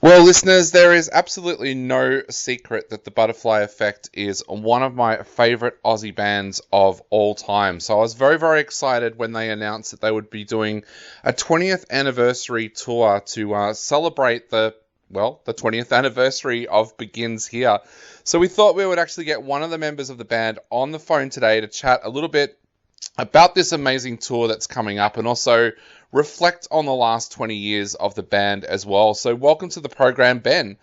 Well, listeners, there is absolutely no secret that the Butterfly Effect is one of my favourite Aussie bands of all time. So I was very, very excited when they announced that they would be doing a 20th anniversary tour to celebrate the 20th anniversary of Begins Here. So we thought we would actually get one of the members of the band on the phone today to chat a little bit about this amazing tour that's coming up and also reflect on the last 20 years of the band as well. So welcome to the program, Ben.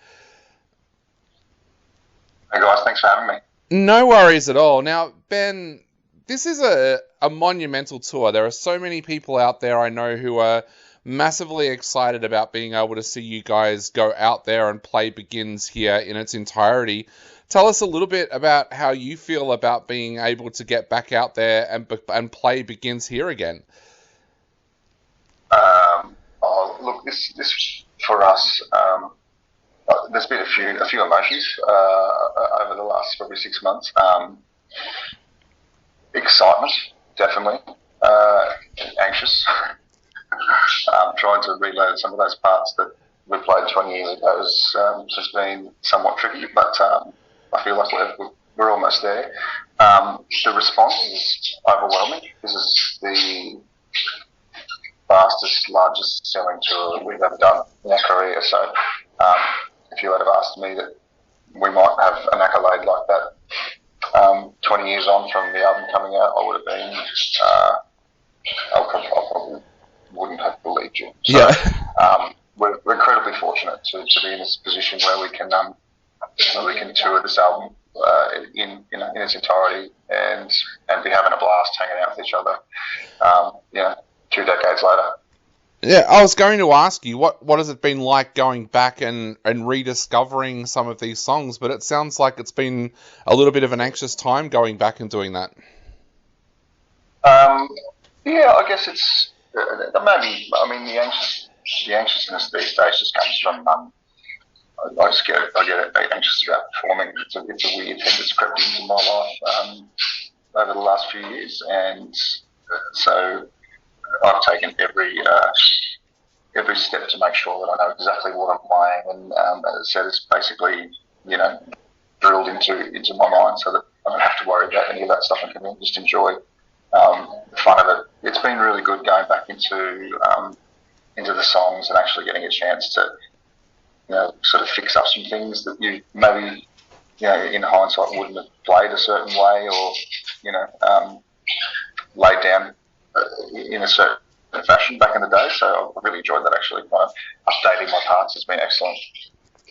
Hey guys, thanks for having me. No worries at all. Now, Ben, this is a monumental tour. There are so many people out there I know who are massively excited about being able to see you guys go out there and play Begins Here in its entirety. Tell us a little bit about how you feel about being able to get back out there and play Begins Here again. Look, this for us, there's been a few emotions over the last probably 6 months. Excitement, definitely. Anxious. Trying to reload some of those parts that we played 20 years ago has been somewhat tricky, but I feel like we're almost there. The response is overwhelming. This is the fastest, largest selling tour we've ever done in our career. So if you had have asked me that we might have an accolade like that 20 years on from the album coming out, I would have been, I probably wouldn't have believed you. So we're incredibly fortunate to be in this position where we can tour this album in its entirety and be having a blast hanging out with each other. 2 decades later. Yeah, I was going to ask you, what has it been like going back and rediscovering some of these songs, but it sounds like it's been a little bit of an anxious time going back and doing that. I guess it's maybe, I mean, the anxiousness these days just comes from, I get anxious about performing. It's a weird thing that's crept into my life over the last few years, and so I've taken every step to make sure that I know exactly what I'm playing, and as I said, it's basically drilled into my mind so that I don't have to worry about any of that stuff and can just enjoy the fun of it. It's been really good going back into the songs and actually getting a chance to sort of fix up some things that you maybe in hindsight wouldn't have played a certain way or laid down in a certain fashion back in the day. So I've really enjoyed that. Actually, kind of updating my parts has been excellent.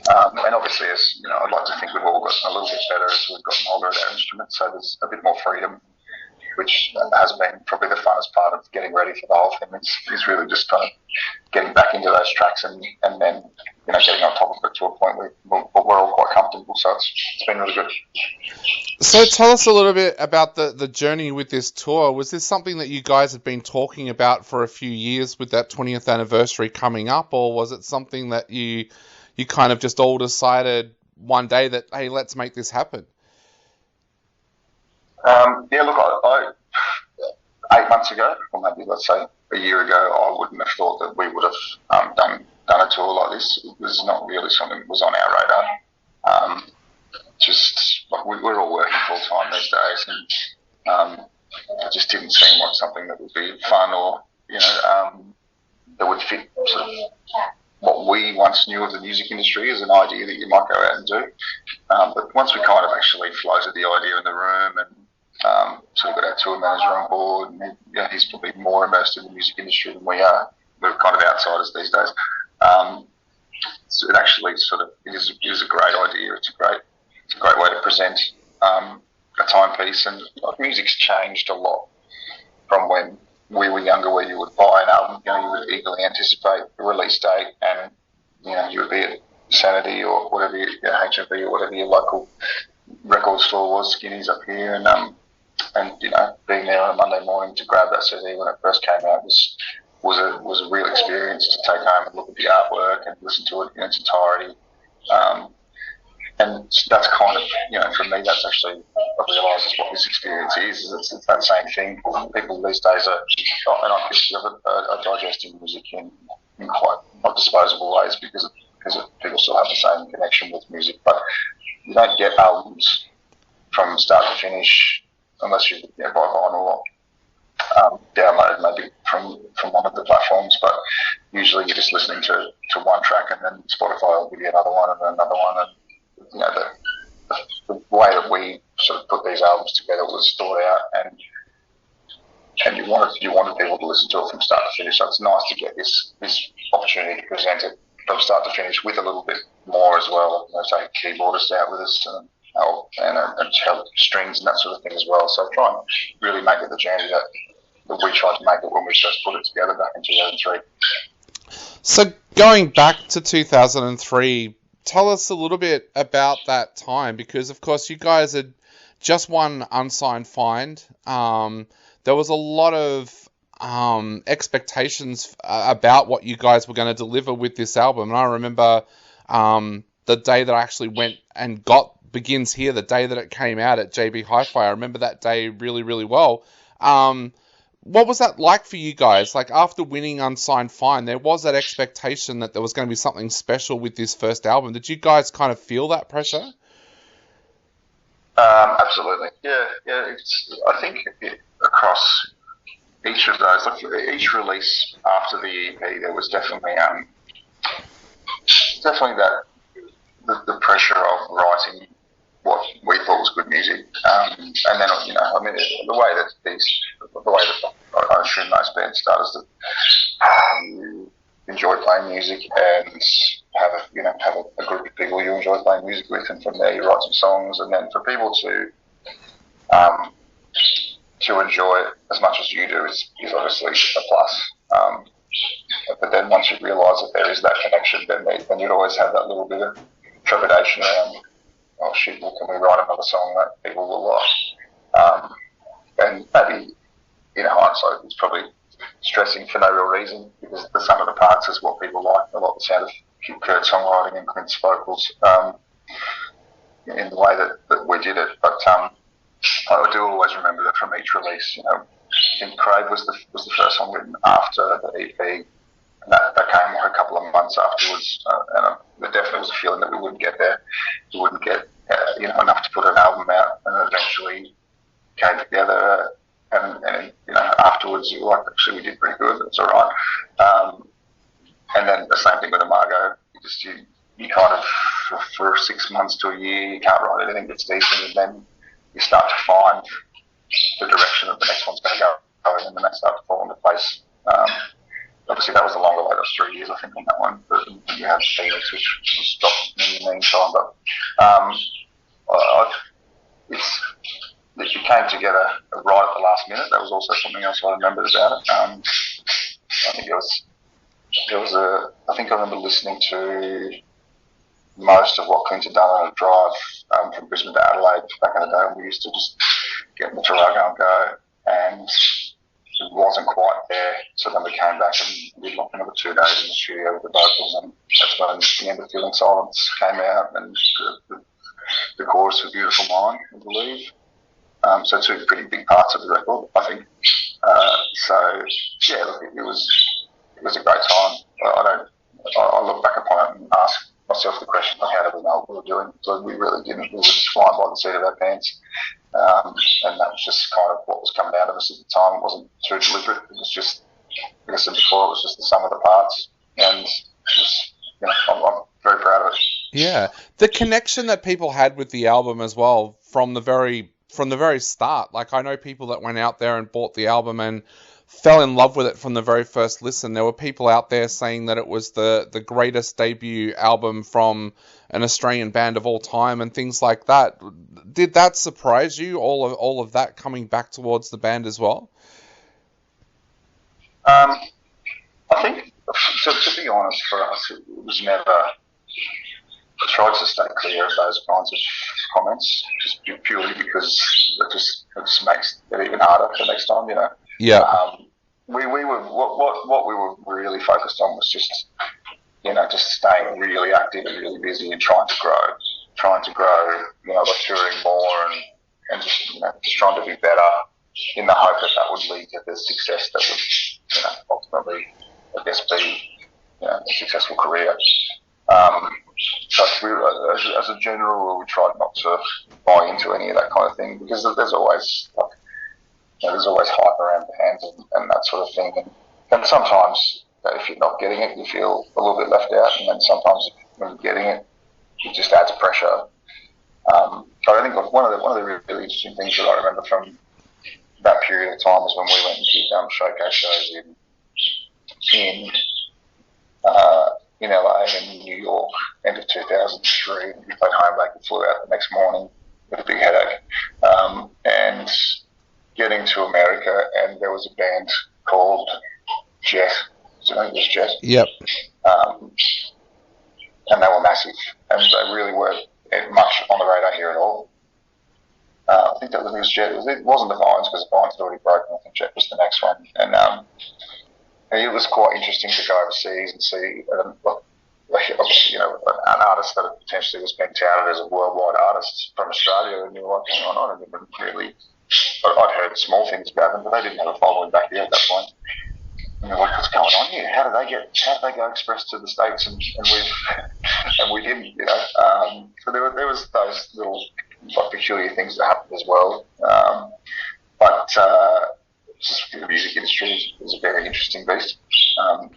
And obviously, as I'd like to think we've all gotten a little bit better as we've gotten older at our instruments. So there's a bit more freedom, which has been probably the funnest part of getting ready for the whole thing. Is really just kind of getting back into those tracks and then getting on top of it to a point where we're all quite comfortable. So it's been really good. So tell us a little bit about the journey with this tour. Was this something that you guys had been talking about for a few years with that 20th anniversary coming up, or was it something that you kind of just all decided one day that, hey, let's make this happen? Look, I 8 months ago, or maybe let's say a year ago, I wouldn't have thought that we would have done a tour like this. It was not really something that was on our radar. Just like we're all working full time these days, and it just didn't seem like something that would be fun or that would fit sort of what we once knew of the music industry as an idea that you might go out and do. But once we kind of actually floated the idea in the room and sort of got our tour manager on board, and he's probably more immersed in the music industry than we are. We're kind of outsiders these days. So it actually it is a great idea. It's a great way to present a timepiece, and music's changed a lot from when we were younger, where you would buy an album, you would eagerly anticipate the release date, and you would be at Sanity or whatever, HMV or whatever your local record store was, Skinny's up here, and being there on a Monday morning to grab that CD when it first came out was a real experience to take home and look at the artwork and listen to it in its entirety. And that's kind of, for me, that's actually, I realise is what this experience is. It's that same thing. People these days are, and I'm guilty of it, are digesting music in quite not disposable ways because because people still have the same connection with music. But you don't get albums from start to finish unless you buy vinyl or download maybe from one of the platforms. But usually you're just listening to one track, and then Spotify will give you another one and then another one. And the way that we sort of put these albums together was thought out, and you wanted people to listen to it from start to finish. So it's nice to get this opportunity to present it from start to finish with a little bit more as well. Take a keyboardist out with us and help strings and that sort of thing as well. So try and really make it the journey that we tried to make it when we first put it together back in 2003. So going back to 2003, tell us a little bit about that time, because of course you guys had just won Unsigned Find. There was a lot of expectations about what you guys were going to deliver with this album. And I remember the day that I actually went and got Begins Here, the day that it came out at JB Hi-Fi. I remember that day really, really well. What was that like for you guys? Like, after winning Unsigned Find, there was that expectation that there was going to be something special with this first album. Did you guys kind of feel that pressure? Absolutely. Yeah. I think across each of those, like each release after the EP, there was definitely that the pressure of writing what we thought was good music, and then I mean the way that I assume most bands start is that you enjoy playing music and have a group of people you enjoy playing music with, and from there you write some songs, and then for people to enjoy it as much as you do is obviously a plus. But then once you realise that there is that connection, then you'd always have that little bit of trepidation around, oh shit, well, can we write another song that people will like? And maybe in hindsight, it's probably stressing for no real reason, because the sum of the parts is what people like. A lot of the sound of Kurt's songwriting and Clint's vocals in the way that we did it. But I do always remember that from each release, I think Crave was the first song written after the EP, and that came like a couple of months afterwards. And there definitely was a feeling that we wouldn't get there. We wouldn't get enough to put an album out, and eventually came together. And afterwards, you're like, actually, we did pretty good. That's all right. And then the same thing with Imago. You kind of for 6 months to a year, you can't write anything that's decent, and then you start to find the direction that the next one's going to go, and then they start to fall into place. Obviously, that was a longer wait. It was 3 years, I think, on that one. But you have Phoenix, which stopped in the meantime. But it came together right at the last minute. That was also something else I remembered about it. I think I remember listening to most of what Clint had done on a drive from Brisbane to Adelaide back in the day, when we used to just get in the Tarago and go, and it wasn't quite there. So then we came back and did like another 2 days in the studio with the vocals, and that's when The End of Feeling Silence came out, and the chorus of Beautiful Mind, I believe. So 2 pretty big parts of the record, I think. So yeah, look, it was a great time. I look back upon it and ask myself the question, like, how did we know what we were doing? So we really didn't. We were just flying by the seat of our pants. And that was just kind of what was coming out of us at the time. It wasn't too deliberate. It was just, like I said before, it was just the sum of the parts. And I'm very proud of it. Yeah. The connection that people had with the album as well from the very start. Like, I know people that went out there and bought the album and fell in love with it from the very first listen. There were people out there saying that it was the greatest debut album from an Australian band of all time and things like that. Did that surprise you, all of that coming back towards the band as well? I think, to be honest, for us, it was never... I tried to stay clear of those kinds of comments, just purely because it just makes it even harder for next time, Yeah. We were what we were really focused on was just staying really active and really busy and trying to grow, by touring more and just trying to be better, in the hope that would lead to the success that would ultimately, I guess, be a successful career. Um, but as a general rule, we tried not to buy into any of that kind of thing because there's always there's always hype around bands and that sort of thing. And sometimes if you're not getting it, you feel a little bit left out. And then sometimes when you're getting it, it just adds pressure. But I think one of the really interesting things that I remember from that period of time was when we went and did showcase shows in LA and New York, end of 2003. We played home back and flew out the next morning with a big headache. And getting to America, and there was a band called Jet. I think it was Jet. Yep. And they were massive, and they really weren't much on the radar here at all. I think that was Jet. It wasn't the Vines because the Vines had already broken. I think Jet was the next one, and it was quite interesting to go overseas and see, an artist that potentially was being touted as a worldwide artist from Australia, and you're like, hang on, I didn't really. I'd heard small things about them, but they didn't have a following back here at that point. And they're like, what's going on here? How did they go express to the States and we didn't, So there was those little peculiar things that happened as well. But just the music industry is a very interesting beast. And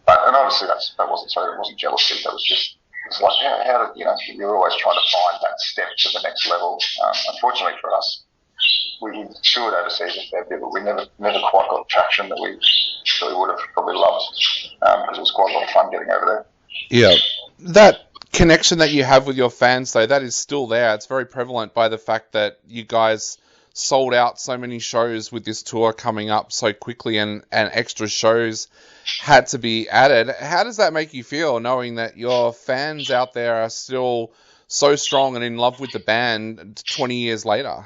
obviously that wasn't jealousy. That was just, it's like how did you're always trying to find that step to the next level. Unfortunately for us, we toured overseas a fair bit, but we never quite got the traction that we would have probably loved, because it was quite a lot of fun getting over there. Yeah, that connection that you have with your fans, though, that is still there. It's very prevalent by the fact that you guys sold out so many shows with this tour coming up so quickly, and extra shows had to be added. How does that make you feel, knowing that your fans out there are still so strong and in love with the band 20 years later?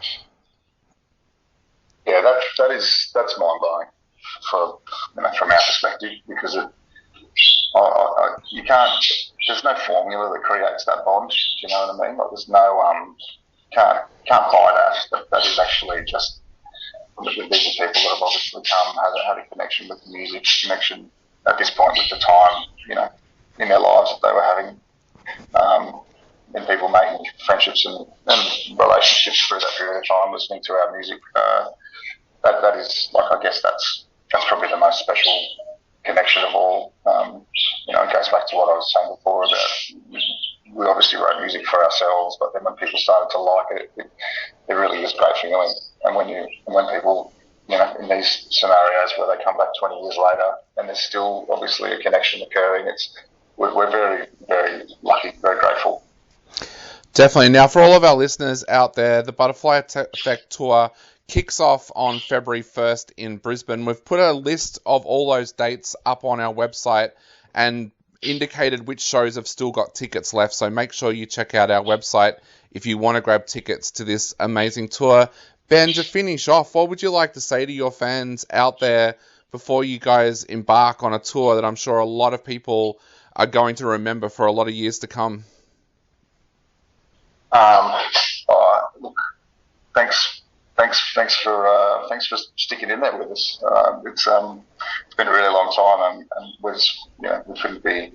Yeah, that's mind blowing from our perspective, because you can't. There's no formula that creates that bond. Do you know what I mean? Like there's no can't buy that. That is actually just these are people that have obviously had a connection with the music, connection at this point with the time, in their lives that they were having, and people making friendships and relationships through that period of time listening to our music. That is, like, I guess that's probably the most special connection of all. It goes back to what I was saying before about we obviously wrote music for ourselves, but then when people started to like it, it really was great feeling. And when people, in these scenarios where they come back 20 years later and there's still obviously a connection occurring, we're very, very lucky, very grateful. Definitely. Now, for all of our listeners out there, the Butterfly Effect Tour kicks off on February 1st in Brisbane. We've put a list of all those dates up on our website and indicated which shows have still got tickets left, so make sure you check out our website if you want to grab tickets to this amazing tour. Ben, to finish off, what would you like to say to your fans out there before you guys embark on a tour that I'm sure a lot of people are going to remember for a lot of years to come? Look, thanks for sticking in there with us. It's been a really long time, and we couldn't be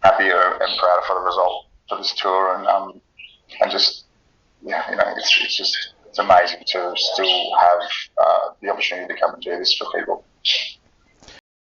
happier and prouder for the result for this tour, and just it's amazing to still have the opportunity to come and do this for people.